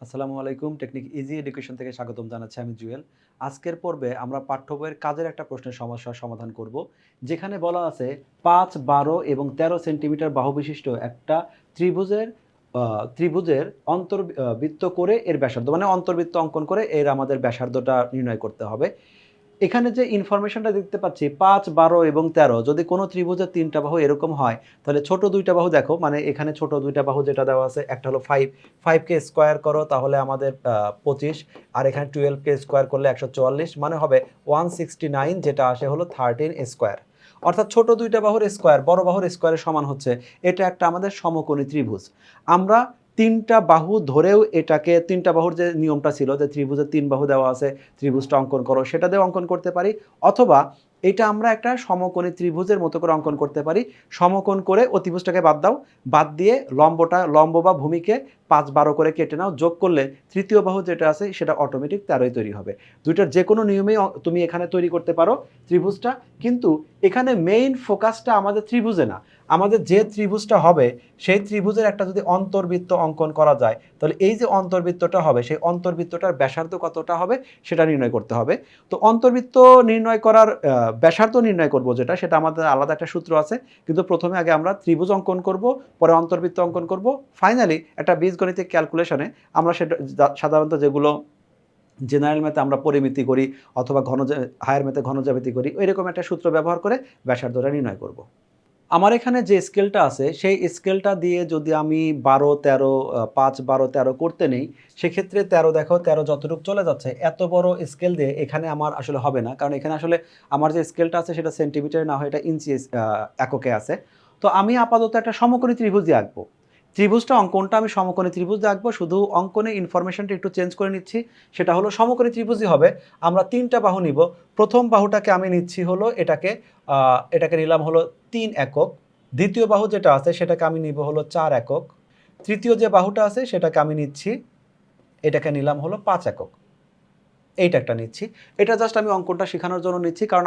আসসালামু আলাইকুম। Technique easy education থেকে স্বাগতম জানাচ্ছি আমি জুয়েল। আজকের পর্বে আমরা পাঠ্য বইয়ের কাজের একটা প্রশ্নের সমস্যার সমাধান করব। যেখানে বলা আছে ৫, ১২ এবং ১৩ সেন্টিমিটার বাহু বিশিষ্ট একটা ত্রিভুজের আ ত্রিভুজের বৃত্ত করে এর ব্যাসার্ধ মানে অন্তর্বৃত্ত অঙ্কন করে এর আমাদের ব্যাসার্ধটা নির্ণয় করতে হবে। এখানে যে ইনফরমেশনটা দেখতে পাচ্ছি ৫, ১২ এবং ১৩ যদি কোনো ত্রিভুজের ৩ টা বাহু এরকম হয়, তাহলে ছোট ২ টা বাহু দেখো মানে এখানে ছোট ২ টা বাহু যেটা দেওয়া আছে একটা হলো ৫, ৫ কে স্কয়ার করো তাহলে আমাদের ২৫ আর এখানে ১২ কে স্কয়ার করলে ১৪৪ মানে হবে 169 যেটা আসে হলো 13 স্কয়ার। অর্থাৎ ছোট ২ টা বাহুর স্কয়ার বড় বাহুর স্কয়ারের সমান হচ্ছে। এটা একটা আমাদের সমকোণী ত্রিভুজ। আমরা ৩ টা বাহু ধরেও এটাকে ৩ টা বাহুর যে নিয়মটা ছিল যে ত্রিভুজের ৩ বাহু দেওয়া আছে ত্রিভুজটা অঙ্কন করো সেটা দিয়ে অঙ্কন করতে পারি, অথবা এটা আমরা একটা সমকোণী ত্রিভুজের মতো করে অঙ্কন করতে পারি। সমকোণ করে অতিভুজটাকে বাদ দাও, বাদ দিয়ে লম্ব বা ভূমিকে ৫, ১২ করে কেটে নাও, যোগ করলে তৃতীয় বাহু যেটা আছে সেটা অটোমেটিক ১৩ই তৈরি হবে। দুইটার যে কোনো নিয়মেই তুমি এখানে তৈরি করতে পারো ত্রিভুজটা, কিন্তু এখানে মেইন ফোকাসটা আমাদের ত্রিভুজে না, আমাদের যে ত্রিভুজটা হবে সেই ত্রিভুজের একটা যদি অন্তর্বৃত্ত অঙ্কন করা যায় তাহলে এই যে অন্তর্বৃত্তটা হবে সেই অন্তর্বৃত্তটার ব্যাসার্ধ কতটা হবে সেটা নির্ণয় করতে হবে। তো অন্তর্বৃত্ত নির্ণয় করার ব্যাসার্ধ নির্ণয় করব যেটা সেটা আমাদের আলাদা একটা সূত্র আছে, কিন্তু প্রথমে আগে আমরা ত্রিভুজ অঙ্কন করব, পরে অন্তর্বৃত্ত অঙ্কন করব, ফাইনালি একটা বীজগণিতিক ক্যালকুলেশনে আমরা সেটা সাধারণত যেগুলো জেনারেল ম্যাথে আমরা পরিমিতি করি অথবা হায়ার ম্যাথে ঘনজ্যামিতি করি এরকম একটা সূত্র ব্যবহার করে ব্যাসার্ধটা নির্ণয় করব। আমার এখানে যে স্কেলটা আছে সেই স্কেলটা দিয়ে যদি আমি ১২, ১৩ ৫, ১২, ১৩ করতে নেই, সেক্ষেত্রে ১৩ দেখো ১৩ যতটুকু চলে যাচ্ছে এত বড় স্কেল দিয়ে এখানে আমার আসলে হবে না। কারণ এখানে আসলে আমার যে স্কেলটা আছে সেটা সেন্টিমিটারে না হয় এটা ইঞ্চি এককে আছে। তো আমি আপাতত একটা সমকোণী ত্রিভুজই আঁকবো। ত্রিভুজটা অঙ্কনটা আমি সমকোণী ত্রিভুজ আঁকবো, শুধু অঙ্কনে ইনফরমেশনটা একটু চেঞ্জ করে নিচ্ছি। সেটা হলো সমকোণী ত্রিভুজই হবে। আমরা ৩ টা বাহু নিব। প্রথম বাহুটাকে আমি নিচ্ছি হলো এটাকে নিলাম হলো ৩ একক। দ্বিতীয় বাহু যেটা আছে সেটাকে আমি নিব হলো ৪ একক। তৃতীয় যে বাহুটা আছে সেটাকে আমি নিচ্ছি, এটাকে নিলাম হলো ৫ একক। এইটা একটা নিচ্ছি। এটা জাস্ট আমি অঙ্কনটা শেখানোর জন্য নিচ্ছি। কারণ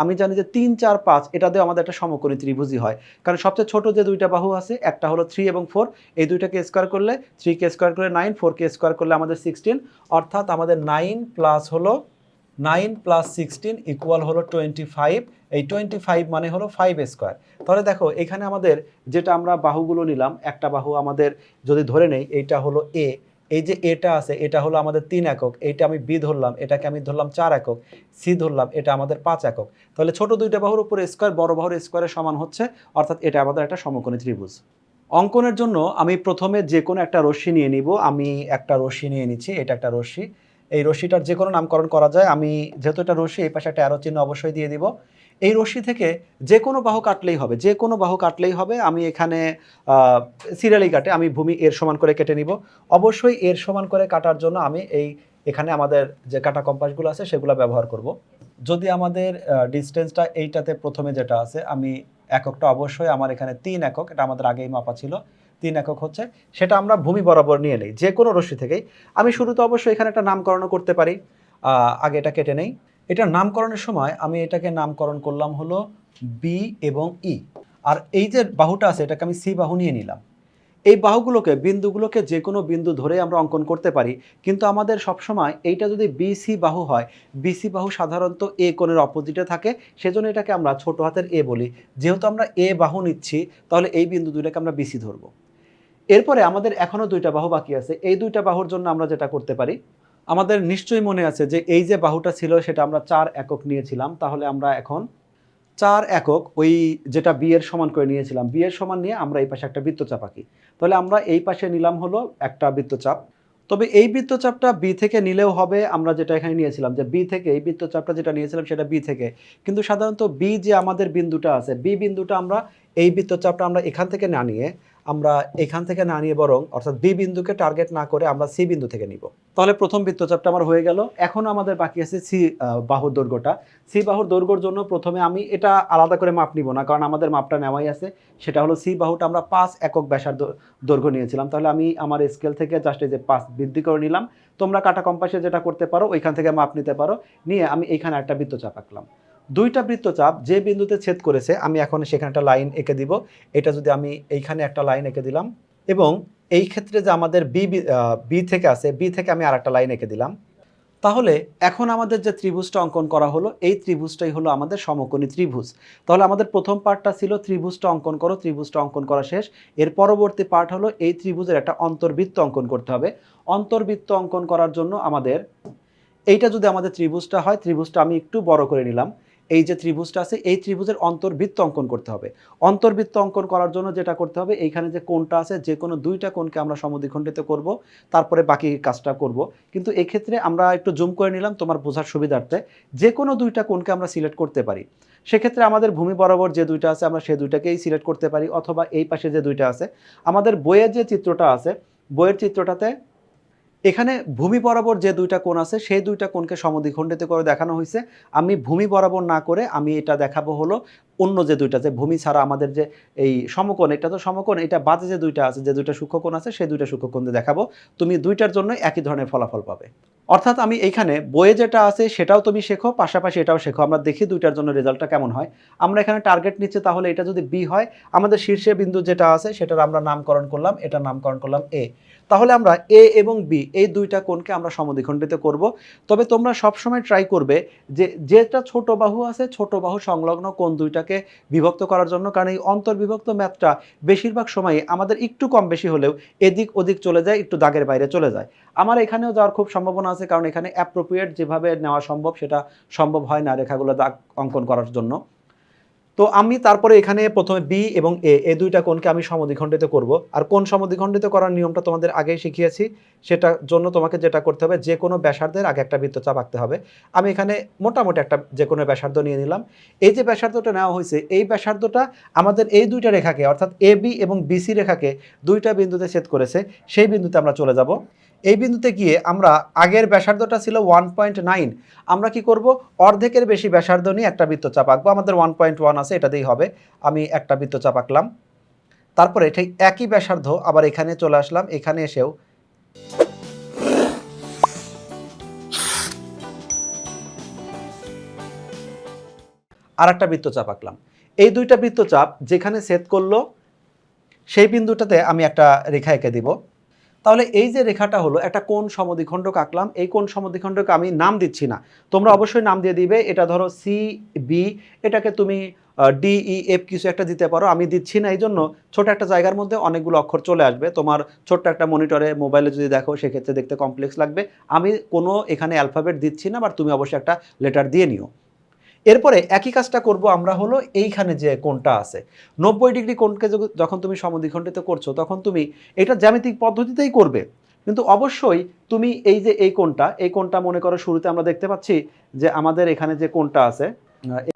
আমি জানি যে ৩, ৪, ৫ এটা দিয়ে আমাদের একটা সমকোণী ত্রিভুজই হয়। কারণ সবচেয়ে ছোট যে ২ টা বাহু আছে একটা হলো ৩ এবং ৪, এই ২ টাকে স্কয়ার করলে ৩ কে স্কয়ার করলে ৯, 4 কে স্কয়ার করলে আমাদের 16, অর্থাৎ আমাদের 9 প্লাস 16 ইকুয়াল হলো 25। এই 25 মানে হলো 5 স্কয়ার। তাহলে দেখো এখানে আমাদের যেটা আমরা বাহুগুলো নিলাম, একটা বাহু আমাদের যদি ধরে নেই এইটা হলো এ, এই যে এটা আছে এটা হলো আমাদের ৩ একক, এইটা আমি বি ধরলাম, এটাকে আমি ধরলাম ৪ একক, সি ধরলাম, এটা আমাদের ৫ একক। তাহলে ছোট ২ টা বাহুর উপরে স্কয়ার বড় বাহুর স্কয়ারের সমান হচ্ছে, অর্থাৎ এটা আমাদের একটা সমকোণী ত্রিভুজ। অঙ্কনের জন্য আমি প্রথমে যেকোনো একটা রশ্মি নিয়ে নিব। আমি একটা রশ্মি নিয়ে নিচ্ছি, এটা একটা রশ্মি। এই রশ্মিটার যেকোনো নামকরণ করা যায়। আমি যেহেতু এটা রশ্মি এই পাশে একটা অ্যারো চিহ্ন অবশ্যই দিয়ে দিব। এই রশ্মি থেকে যেকোনো বাহু কাটলেই হবে, যেকোনো বাহু কাটলেই হবে। আমি এখানে সিরিয়ালি কাটে আমি ভূমি এর সমান করে কেটে নিব। অবশ্যই এর সমান করে কাটার জন্য আমি এখানে আমাদের যে কাটা কম্পাসগুলো আছে সেগুলো ব্যবহার করব। যদি আমাদের ডিসটেন্সটা এইটাতে প্রথমে যেটা আছে আমি এককটা অবশ্যই আমার এখানে ৩ একক, এটা আমাদের আগেই মাপা ছিল ৩ একক হচ্ছে, সেটা আমরা ভূমি বরাবর নিয়ে নেই যে কোনো রশ্মি থেকেই। আমি শুরুতে অবশ্যই এখানে একটা নামকরণও করতে পারি। আগে এটা কেটে নেই। এটার নামকরণের সময় আমি এটাকে নামকরণ করলাম হলো বি এবং ই। আর এই যে বাহুটা আছে এটাকে আমি সি বাহু নিয়ে নিলাম। এই বিন্দুগুলোকে যে কোনো বিন্দু ধরে আমরা অঙ্কন করতে পারি, কিন্তু আমাদের সবসময় এইটা যদি বিসি বাহু হয়, বিসি বাহু সাধারণত এ কোণের অপোজিটে থাকে, সেজন্য এটাকে আমরা ছোট হাতের এ বলি। যেহেতু আমরা এ বাহু নিচ্ছি তাহলে এই বিন্দু দুইটাকে আমরা বিসি ধরবো। এরপরে আমাদের এখনো ২ টা বাহু বাকি আছে। এই ২ টা বাহুর জন্য আমরা যেটা করতে পারি, আমাদের নিশ্চয়ই মনে আছে যে এই যে বাহুটা ছিল সেটা আমরা ৪ একক নিয়েছিলাম। তাহলে আমরা এখন ৪ একক ওই যেটা বি এর সমান করে নিয়েছিলাম, বি এর সমান নিয়ে আমরা এই পাশে একটা বৃত্তচাপ আঁকি। তাহলে আমরা এই পাশে নিলাম হলো একটা বৃত্তচাপ। তবে এই বৃত্তচাপটা বি থেকে নিলেও হবে, আমরা যেটা এখানে নিয়েছিলাম যে বি থেকে এই বৃত্তচাপটা যেটা নিয়েছিলাম সেটা বি থেকে। কিন্তু সাধারণত বি যে আমাদের বিন্দুটা আছে, বি বিন্দুটা আমরা এই বৃত্তচাপটা আমরা এখান থেকে না নিয়ে বরং অর্থাৎ বি বিন্দুকে টার্গেট না করে আমরা সি বিন্দু থেকে নিব। তাহলে প্রথম বৃত্তচাপটা আমার হয়ে গেল। এখন আমাদের বাকি আছে সি বাহুর দৈর্ঘ্যটা। সি বাহুর দৈর্ঘ্যর জন্য প্রথমে আমি এটা আলাদা করে মাপ নিব না, কারণ আমাদের মাপটা নেওয়াই আছে। সেটা হলো সি বাহুটা আমরা ৫ একক ব্যাসার্ধ দৈর্ঘ্য নিয়েছিলাম। তাহলে আমি আমার স্কেল থেকে জাস্ট এই যে ৫ বৃদ্ধি করে নিলাম। তোমরা কাটা কম্পাসে যেটা করতে পারো ওইখান থেকে মাপ নিতে পারো। নিয়ে আমি এইখানে একটা বৃত্তচাপ আঁকলাম। ২ টা বৃত্তচাপ যে বিন্দুতে ছেদ করেছে আমি এখন সেখানে একটা লাইন এঁকে দিব। এটা যদি আমি এইখানে একটা লাইন এঁকে দিলাম এবং এই ক্ষেত্রে যে আমাদের বি থেকে আছে, বি থেকে আমি আরেকটা লাইন এঁকে দিলাম। তাহলে এখন আমাদের যে ত্রিভুজটা অঙ্কন করা হলো, এই ত্রিভুজটাই হলো আমাদের সমকোণী ত্রিভুজ। তাহলে আমাদের প্রথম পার্টটা ছিল ত্রিভুজটা অঙ্কন করো, ত্রিভুজটা অঙ্কন করা শেষ। এর পরবর্তী পার্ট হলো এই ত্রিভুজের একটা অন্তর্বৃত্ত অঙ্কন করতে হবে। অন্তর্বৃত্ত অঙ্কন করার জন্য আমাদের এইটা যদি আমাদের ত্রিভুজটা হয়, ত্রিভুজটা আমি একটু বড় করে নিলাম। এই যে ত্রিভুজটা আছে, এই ত্রিভুজের অন্তর্বৃত্ত অঙ্কন করতে হবে। অন্তর্বৃত্ত অঙ্কন করার জন্য যেটা করতে হবে, এইখানে যে কোণটা আছে, যে কোনো দুইটা কোণকে আমরা সমদ্বিখণ্ডিত করব, তারপরে বাকি কাজটা করব। কিন্তু এক্ষেত্রে আমরা একটু জুম করে নিলাম তোমার বোঝার সুবিধার্থে। যে কোনো দুইটা কোণকে আমরা সিলেক্ট করতে পারি। সেক্ষেত্রে আমাদের ভূমি বরাবর যে দুইটা আছে, আমরা সেই দুইটাকেই সিলেক্ট করতে পারি, অথবা এই পাশে যে দুইটা আছে। আমাদের বইয়ের যে চিত্রটা আছে, বইয়ের চিত্রটাতে এখানে ভূমি বরাবর যে দুইটা কোণ আছে, সেই দুইটা কোণকে সমদ্বিখণ্ডিত করে দেখানো হয়েছে। আমি ভূমি বরাবর না করে আমি এটা দেখাবো হলো অন্য যে দুইটা, যে ভূমি ছাড়া আমাদের যে এই সমকোণ, এটা তো সমকোণ, এটা বাদে যে দুইটা আছে, যে দুইটা সূক্ষ্মকোণ আছে, সেই দুইটা সূক্ষ্মকোণ দিয়ে দেখাবো। তুমি দুইটার জন্য একই ধরনের ফলাফল পাবে। অর্থাৎ আমি এইখানে বইয়ে যেটা আছে সেটাও তুমি শেখো, পাশাপাশি এটাও শেখো। আমরা দেখি দুইটার জন্য রেজাল্টটা কেমন হয়। আমরা এখানে টার্গেট নিচ্ছে, তাহলে এটা যদি বি হয়, আমাদের শীর্ষে বিন্দু যেটা আছে সেটার আমরা নামকরণ করলাম, এটার নামকরণ করলাম এ। তাহলে আমরা এ এবং বি এই দুইটা কোণকে আমরা সমদ্বিখণ্ডিত করব। তবে তোমরা সবসময় ট্রাই করবে যে যেটা ছোট বাহু আছে, ছোট বাহু সংলগ্ন কোণ দুইটাকে বিভক্ত করার জন্য, কারণ এই অন্তর্বিভক্ত ম্যাথটা বেশিরভাগ সময় আমাদের একটু কম বেশি হলেও এদিক ওদিক চলে যায়, একটু দাগের বাইরে চলে যায়। আমার এখানেও যাওয়ার খুব সম্ভাবনা আছে, কারণ এখানে অ্যাপ্রোপ্রিয়েট যেভাবে নেওয়া সম্ভব সেটা সম্ভব হয় না রেখাগুলো দাগ অঙ্কন করার জন্য। তো আমি তারপরে এখানে প্রথমে বি এবং এ, এই দুইটা কোণকে আমি সমদ্বিখণ্ডিত করব। আর কোণ সমদ্বিখণ্ডিত করার নিয়মটা তোমাদের আগেই শিখিয়েছি। সেটার জন্য তোমাকে যেটা করতে হবে, যে কোনো ব্যাসার্ধের আগে একটা বৃত্তচাপ আঁকতে হবে। আমি এখানে মোটামুটি একটা যে কোনো ব্যাসার্ধ নিয়ে নিলাম। এই যে ব্যাসার্ধটা নেওয়া হয়েছে, এই ব্যাসার্ধটা আমাদের এই দুইটা রেখাকে, অর্থাৎ এ বি এবং বিসি রেখাকে দুইটা বিন্দুতে ছেদ করেছে। সেই বিন্দুতে আমরা চলে যাব। এই বিন্দুতে গিয়ে আমরা, আগের ব্যাসার্ধটা ছিল 1.9, আমরা কি করব, অর্ধেকের বেশি ব্যাসার্ধ নিয়ে একটা বৃত্তচাপ আঁকবো। আমাদের 1.1 আছে, এটা দিয়েই হবে। আমি একটা বৃত্তচাপ আঁকলাম। তারপরে ঠিক একই ব্যাসার্ধ আবার এখানে চলে আসলাম, এখানে এসেও আর একটা বৃত্তচাপ আঁকলাম। এই দুইটা বৃত্তচাপ যেখানে ছেদ করলো, সেই বিন্দুটাতে আমি একটা রেখা এঁকে দিব। তাহলে এই যে রেখাটা হলো, একটা কোণ সমদ্বিখণ্ডক আঁকলাম। এই কোণ সমদ্বিখণ্ডক আমি নাম দিচ্ছি না, তোমরা অবশ্যই নাম দিয়ে দিবে। এটা ধরো সি বি, এটাকে তুমি ডি ই এফ কিছু একটা দিতে পারো, আমি দিচ্ছি না। এই জন্য ছোট একটা জায়গার মধ্যে অনেকগুলো অক্ষর চলে আসবে। তোমার ছোট্ট একটা মনিটরে, মোবাইলে যদি দেখো, সেক্ষেত্রে দেখতে কমপ্লেক্স লাগবে। আমি কোনো এখানে অ্যালফাবেট দিচ্ছি না, বাট তুমি অবশ্যই একটা লেটার দিয়ে নিও। এরপরে একই কাজটা করব আমরা হলো এইখানে যে কোণটা আছে, 90 ডিগ্রি কোণকে যখন তুমি সমদ্বিখণ্ডিত করছো, তখন তুমি এটা জ্যামিতিক পদ্ধতিতেই করবে। কিন্তু অবশ্যই তুমি এই যে এই কোণটা মনে করো, শুরুতে আমরা দেখতে পাচ্ছি যে আমাদের এখানে যে কোণটা আছে,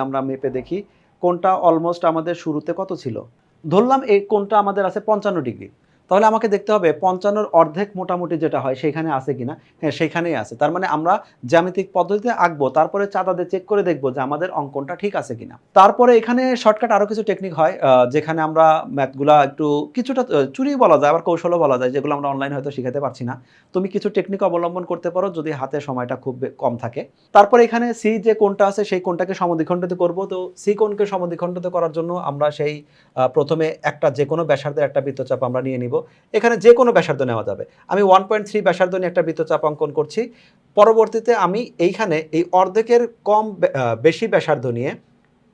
আমরা মেপে দেখি, কোণটা অলমোস্ট আমাদের শুরুতে কত ছিল, ধরলাম এই কোণটা আমাদের আছে 55 ডিগ্রি। তাহলে আমাকে দেখতে হবে 55-র অর্ধেক মোটামুটি যেটা হয় সেখানে আছে কিনা। হ্যাঁ, সেখানেই আছে। তার মানে আমরা জ্যামিতিক পদ্ধতিতে আঁকবো, তারপরে চাঁদা দিয়ে চেক করে দেখবো যে আমাদের অঙ্কনটা ঠিক আছে কিনা। তারপরে এখানে শর্টকাট আরও কিছু টেকনিক হয়, যেখানে আমরা ম্যাথগুলা একটু কিছুটা চুরি বলা যায়, আবার কৌশলও বলা যায়, যেগুলো আমরা অনলাইনে হয়তো শিখাতে পারছি না। তুমি কিছু টেকনিক অবলম্বন করতে পারো যদি হাতে সময়টা খুব কম থাকে। তারপরে এখানে সি যে কোণটা আছে, সেই কোণটাকে সমদ্বিখণ্ডিত করব। তো সি কোণকে সমদ্বিখণ্ডিত করার জন্য আমরা সেই প্রথমে একটা যে কোনো ব্যাসার্ধের একটা বৃত্তচাপ আমরা নিয়ে নিব। এখানে যে কোনো ব্যাসার্ধ নেওয়া যাবে। আমি 1.3 ব্যাসার্ধ নিয়ে একটা বৃত্তচাপ অঙ্কন করছি। পরবর্তীতে আমি এইখানে এই অর্ধেকের বেশি ব্যাসার্ধ নিয়ে,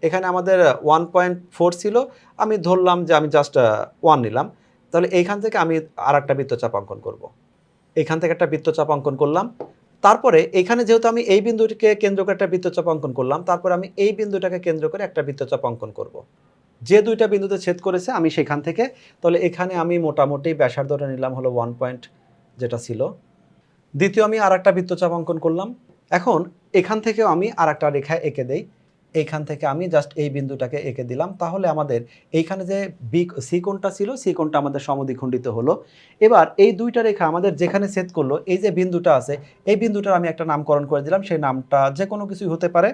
এখানে আমাদের 1.4 ছিল, আমি ধরলাম যে আমি জাস্ট 1 নিলাম। তাহলে এইখান থেকে আমি আর একটা বৃত্তচাপ অঙ্কন করব। এখান থেকে একটা বৃত্তচাপ অঙ্কন করলাম। তারপরে এখানে যেহেতু আমি এই বিন্দুটিকে কেন্দ্র করে একটা বৃত্তচাপ অঙ্কন করলাম, তারপরে আমি এই বিন্দুটাকে কেন্দ্র করে একটা বৃত্তচাপ অঙ্কন করব। যে দুইটা বিন্দুতে ছেদ করেছে আমি সেখান থেকে, তাহলে এখানে আমি মোটামুটি ব্যাসার্ধটা নিলাম হলো 1 পয়েন্ট যেটা ছিল। দ্বিতীয় আমি আর একটা বৃত্তচাপ অঙ্কন করলাম। এখন এখান থেকেও আমি আর একটা রেখা এঁকে দেই। এইখান থেকে আমি জাস্ট এই বিন্দুটাকে এঁকে দিলাম। তাহলে আমাদের এইখানে যে সি কোণটা ছিল, সি কোণটা আমাদের সমদ্বিখণ্ডিত হলো। এবার এই দুইটা রেখা আমাদের যেখানে ছেদ করলো, এই যে বিন্দুটা আছে, এই বিন্দুটার আমি একটা নামকরণ করে দিলাম। সেই নামটা যে কোনো কিছুই হতে পারে।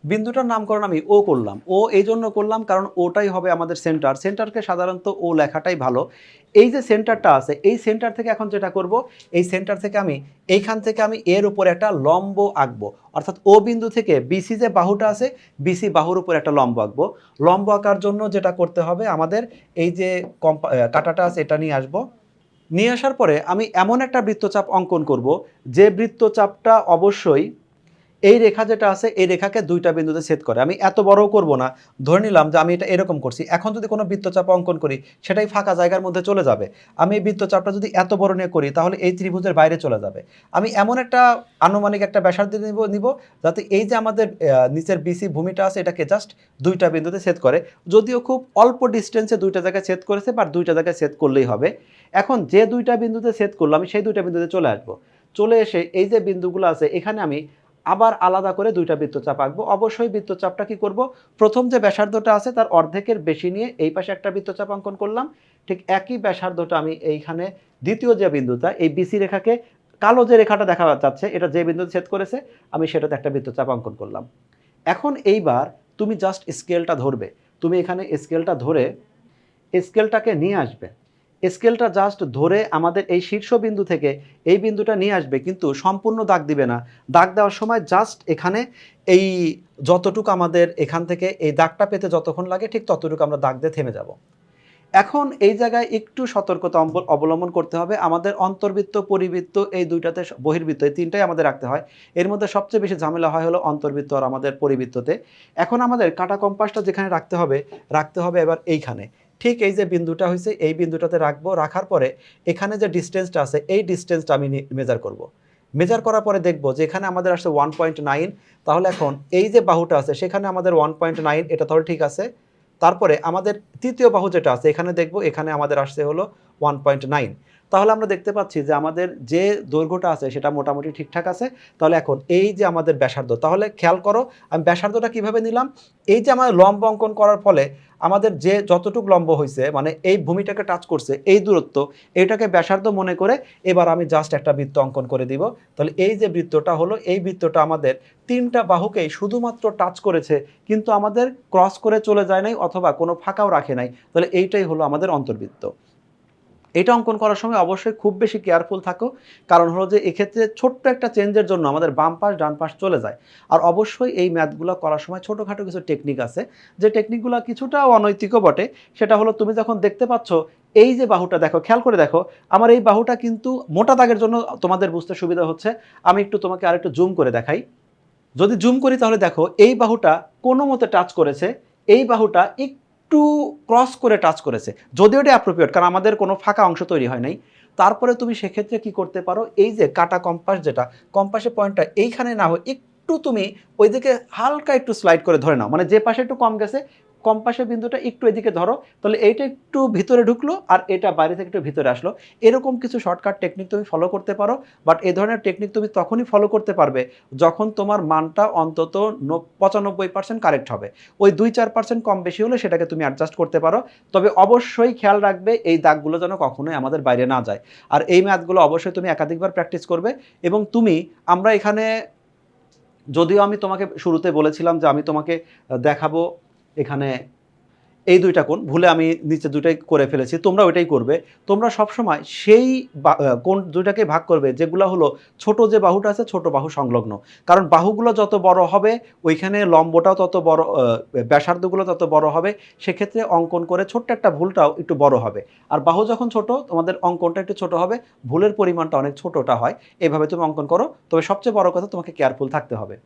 বিন্দুটার নামকরণ আমি ও করলাম। ও এই জন্য করলাম কারণ ওটাই হবে আমাদের সেন্টার। সেন্টারকে সাধারণত ও লেখাটাই ভালো। এই যে সেন্টারটা আছে, এই সেন্টার থেকে এখন যেটা করব, এই সেন্টার থেকে আমি এইখান থেকে আমি এর উপরে একটা লম্ব আঁকবো। অর্থাৎ ও বিন্দু থেকে বিসি যে বাহুটা আছে, বিসি বাহুর উপর একটা লম্ব আঁকবো। লম্ব আঁকার জন্য যেটা করতে হবে আমাদের, এই যে কাঁটাটা আছে এটা নিয়ে আসবো। নিয়ে আসার পরে আমি এমন একটা বৃত্তচাপ অঙ্কন করব, যে বৃত্তচাপটা অবশ্যই এই রেখা যেটা আছে এই রেখাকে দুইটা বিন্দুতে ছেদ করে। আমি এত বড়ও করব না, ধরে নিলাম যে আমি এটা এরকম করছি। এখন যদি কোনো বৃত্তচাপ অঙ্কন করি সেটাই ফাঁকা জায়গার মধ্যে চলে যাবে। আমি এই বৃত্তচাপটা যদি এত বড় নিয়ে করি তাহলে এই ত্রিভুজের বাইরে চলে যাবে। আমি এমন একটা আনুমানিক একটা ব্যাসার্ধ নিব যাতে এই যে আমাদের নিচের বিসি ভূমিটা আছে এটাকে জাস্ট দুইটা বিন্দুতে ছেদ করে। যদিও খুব অল্প ডিস্টেন্সে দুইটা জায়গায় ছেদ করেছে, বা দুইটা জায়গায় ছেদ করলেই হবে। এখন যে দুইটা বিন্দুতে ছেদ করলো আমি সেই দুইটা বিন্দুতে চলে আসবো। চলে এসে এই যে বিন্দুগুলো আছে এখানে আমি আবার আলাদা করে দুইটা বৃত্তচাপ আঁকবো। অবশ্যই বৃত্তচাপটা কি করব, প্রথম যে ব্যাসার্ধটা আছে তার অর্ধেকের বেশি নিয়ে এই পাশে একটা বৃত্তচাপ অঙ্কন করলাম। ঠিক একই ব্যাসার্ধটা আমি এইখানে দ্বিতীয় যে বিন্দুটা, এই বিসি রেখাকে কালো যে রেখাটা দেখা যাচ্ছে এটা যে বিন্দুতে ছেদ করেছে আমি সেটাতে একটা বৃত্তচাপ অঙ্কন করলাম। এখন এইবার তুমি জাস্ট স্কেলটা ধরবে। তুমি এখানে স্কেলটা ধরে স্কেলটাকে নিয়ে আসবে। স্কেলটা জাস্ট ধরে আমাদের এই শীর্ষবিন্দু থেকে এই বিন্দুটা নিয়ে আসবে, কিন্তু সম্পূর্ণ দাগ দিবে না। দাগ দেওয়ার সময় জাস্ট এখানে এই যতটুকু আমাদের এখান থেকে এই দাগটা পেতে যতক্ষণ লাগে ঠিক ততটুকু আমরা দাগ দিয়ে থেমে যাব। এখন এই জায়গায় একটু সতর্কতা অবলম্বন করতে হবে। আমাদের অন্তর্বৃত্ত, পরিবৃত্ত এই দুইটাতে, বহির্বৃত্ত এই তিনটাই আমাদের রাখতে হয়। এর মধ্যে সবচেয়ে বেশি ঝামেলা হয় হলো অন্তর্বৃত্ত আর আমাদের পরিবৃত্ততে। এখন আমাদের কাঁটা কম্পাসটা যেখানে রাখতে হবে এবার এইখানে। ঠিক এই যে বিন্দুটা হয়েছে এই বিন্দুটাতে রাখবো। রাখার পরে এখানে যে ডিস্টেন্সটা আছে এই ডিস্টেন্সটা আমি মেজার করব। মেজার করার পরে দেখব যে এখানে আমাদের আসছে 1.9। তাহলে এখন এই যে বাহুটা আছে সেখানে আমাদের 1.9, এটা তাহলে ঠিক আছে। তারপরে আমাদের তৃতীয় বাহু যেটা আছে এখানে দেখব এখানে আমাদের আসছে হলো 1.9। তাহলে আমরা দেখতে পাচ্ছি যে আমাদের যে দৈর্ঘ্যটা আছে সেটা মোটামুটি ঠিকঠাক আছে। তাহলে এখন এই যে আমাদের ব্যাসার্ধ, তাহলে খেয়াল করো আমি ব্যাসার্ধটা কিভাবে নিলাম। এই যে আমার লম্ব অঙ্কন করার ফলে আমাদের যে যতটুকু লম্ব হয়েছে মানে এই ভূমিটাকে টাচ করছে এই দূরত্ব, এইটাকে ব্যাসার্ধ মনে করে এবার আমি জাস্ট একটা বৃত্ত অঙ্কন করে দিব। তাহলে এই যে বৃত্তটা হলো এই বৃত্তটা আমাদের তিনটা বাহুকেই শুধুমাত্র টাচ করেছে, কিন্তু আমাদের ক্রস করে চলে যায় নাই অথবা কোনো ফাঁকাও রাখে নাই। তাহলে এইটাই হলো আমাদের অন্তর্বৃত্ত। এটা অঙ্কন করার সময় অবশ্যই খুব বেশি কেয়ারফুল থাকো, কারণ হলো যে এক্ষেত্রে ছোট্ট একটা চেঞ্জের জন্য আমাদের বাম পাশ ডান পাশ চলে যায়। আর অবশ্যই এই ম্যাথগুলো করার সময় ছোটোখাটো কিছু টেকনিক আছে, যে টেকনিকগুলো কিছুটা অনৈতিকও বটে। সেটা হলো তুমি যখন দেখতে পাচ্ছ এই যে বাহুটা দেখো, খেয়াল করে দেখো আমার এই বাহুটা কিন্তু মোটা দাগের জন্য তোমাদের বুঝতে সুবিধা হচ্ছে। আমি একটু তোমাকে আরেকটু জুম করে দেখাই। যদি জুম করি তাহলে দেখো এই বাহুটা কোনো মতে টাচ করেছে, এই বাহুটা একটু ক্রস করে টাচ করেছে, যদিও এটা অ্যাপ্রোপ্রিয়েট কারণ আমাদের কোনো ফাঁকা অংশ তৈরি হয় নাই। তারপরে তুমি সেক্ষেত্রে কি করতে পারো, এই যে কাটা কম্পাস যেটা, কম্পাসের পয়েন্টটা এইখানে না হয় একটু তুমি ওইদিকে হালকা একটু স্লাইড করে ধরে নাও, মানে যে পাশে একটু কম গেছে কম্পাসের বিন্দুটা একটু এদিকে ধরো, তাহলে এইটা একটু ভিতরে ঢুকলো আর এটা বাইরে থেকে একটু ভিতরে আসলো। এরকম কিছু শর্টকাট টেকনিক তুমি ফলো করতে পারো। বাট এই ধরনের টেকনিক তুমি তখনই ফলো করতে পারবে যখন তোমার মানটা অন্তত 95% কারেক্ট হবে। ওই 2-4% কম বেশি হলে সেটাকে তুমি অ্যাডজাস্ট করতে পারো। তবে অবশ্যই খেয়াল রাখবে এই দাগগুলো যেন কখনোই আমাদের বাইরে না যায়। আর এই ম্যাথগুলো অবশ্যই তুমি একাধিকবার প্র্যাকটিস করবে। এবং আমরা এখানে, যদিও আমি তোমাকে শুরুতে বলেছিলাম যে আমি তোমাকে দেখাবো এখানে এই দুইটা কোণ, ভুলে আমি নিচে দুটাই করে ফেলেছি, তোমরা ওইটাই করবে। তোমরা সবসময় সেই কোণ দুইটাকে ভাগ করবে যেগুলো হলো ছোট যে বাহুটা আছে ছোট বাহু সংলগ্ন। কারণ বাহুগুলো যত বড় হবে ওইখানে লম্বটাও তত বড়, ব্যাসার্ধগুলো তত বড় হবে। সেক্ষেত্রে অঙ্কন করে ছোট্ট একটা ভুলটাও একটু বড় হবে। আর বাহু যখন ছোট তোমাদের অঙ্কনটা একটু ছোট হবে, ভুলের পরিমাণটা অনেক ছোটটা হয়। এভাবে তুমি অঙ্কন করো। তবে সবচেয়ে বড় কথা তোমাকে কেয়ারফুল থাকতে হবে।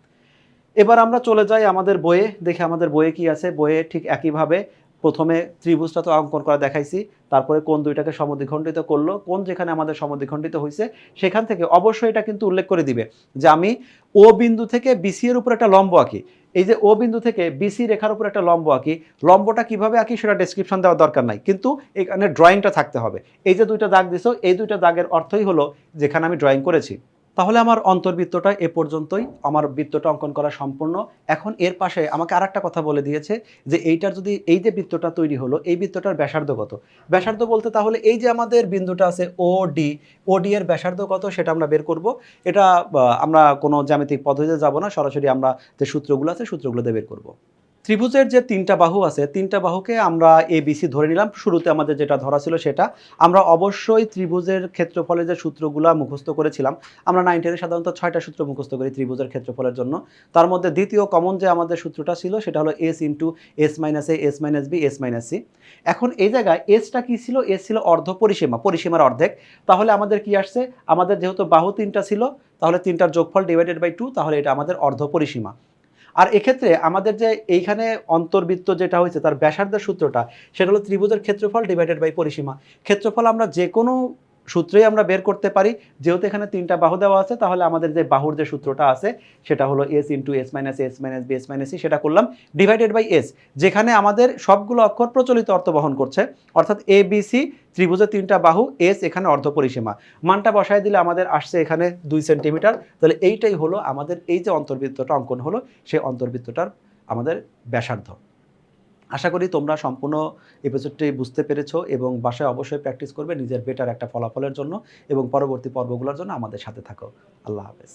এবার আমরা চলে যাই আমাদের বইয়ে, দেখে আমাদের বইয়ে কি আছে। বইয়ে ঠিক একইভাবে প্রথমে ত্রিভুজটা তো অঙ্কন করা দেখাইছি, তারপরে কোণ দুইটাকে সমদ্বিখণ্ডিত করলো। কোণ যেখানে আমাদের সমদ্বিখণ্ডিত হয়েছে সেখান থেকে অবশ্যই এটা কিন্তু উল্লেখ করে দিবে যে আমি ও বিন্দু থেকে বিসি এর উপর একটা লম্ব আঁকি। এই যে ও বিন্দু থেকে বিসি রেখার উপর একটা লম্ব আঁকি, লম্বটা কিভাবে আঁকি সেটা ডেসক্রিপশন দেওয়ার দরকার নাই, কিন্তু এখানে ড্রয়িংটা থাকতে হবে। এই যে দুইটা দাগ দিছো এই দুইটা দাগের অর্থই হলো যেখানে আমি ড্রয়িং করেছি। তাহলে আমার অন্তর্বৃত্তটা এ পর্যন্তই, আমার বৃত্তটা অঙ্কন করা সম্পূর্ণ। এখন এর পাশে আমাকে আরেকটা কথা বলে দিয়েছে যে এইটার যদি এই যে বৃত্তটা তৈরি হলো এই বৃত্তটার ব্যাসার্ধ কত। ব্যাসার্ধ বলতে তাহলে এই যে আমাদের বিন্দুটা আছে ওডি এর ব্যাসার্ধ কত সেটা আমরা বের করব। এটা আমরা কোনো জ্যামিতিক পদ্ধতিতে যাব না, সরাসরি আমরা যে সূত্রগুলো আছে সূত্রগুলোতে বের করব। ত্রিভুজের যে ৩ টা বাহু আছে, ৩ টা বাহুকে আমরা ABC ধরে নিলাম। শুরুতে আমাদের যেটা ধরা ছিল সেটা। আমরা অবশ্যই ত্রিভুজের ক্ষেত্রফলের যে সূত্রগুলা মুখস্থ করেছিলাম, আমরা 9, 10 এ সাধারণত ৬ টা সূত্র মুখস্থ করি ত্রিভুজের ক্ষেত্রফলের জন্য। তার মধ্যে দ্বিতীয় কমন যে আমাদের সূত্রটা ছিল সেটা হলো S into S minus A, S minus B, S minus C। এখন এই জায়গায় S টা কি ছিল? S ছিল অর্ধ পরিসীমা, পরিসীমার অর্ধেক। তাহলে আমাদের কি আসছে? আমাদের যেহেতু বাহু ৩ টা ছিল, তাহলে ৩ টার যোগফল ডিভাইডেড বাই 2, তাহলে এটা আমাদের অর্ধ পরিসীমা। আর এক্ষেত্রে আমাদের যে এইখানে অন্তর্বৃত্ত যেটা হয়েছে তার ব্যাসার্ধের সূত্রটা, সেটা হলো ত্রিভুজের ক্ষেত্রফল ডিভাইডেড বাই পরিসীমা। ক্ষেত্রফল আমরা যে কোনো সূত্রেই আমরা বের করতে পারি। যেহেতু এখানে ৩ টা বাহু দেওয়া আছে, তাহলে আমাদের যে বাহুর যে সূত্রটা আছে সেটা হলো S into S minus A, S minus B, S minus C, সেটা করলাম ডিভাইডেড বাই S, যেখানে আমাদের সবগুলো অক্ষর প্রচলিত অর্থ বহন করছে। অর্থাৎ ABC ত্রিভুজের 3 টা বাহু, S এখানে অর্ধ পরিসীমা। মানটা বসায় দিলে আমাদের আসছে এখানে 2 সেন্টিমিটার। তাহলে এইটাই হলো আমাদের এই যে অন্তর্বৃত্তটা অঙ্কন হলো, সেই অন্তর্বৃত্তটার আমাদের ব্যাসার্ধ। আশা করি তোমরা সম্পূর্ণ এপিসোডটি বুঝতে পেরেছো এবং বাসায় অবশ্যই প্র্যাকটিস করবে নিজের বেটার একটা ফলাফলের জন্য, এবং পরবর্তী পর্বগুলোর জন্য আমাদের সাথে থাকো। আল্লাহ হাফেজ।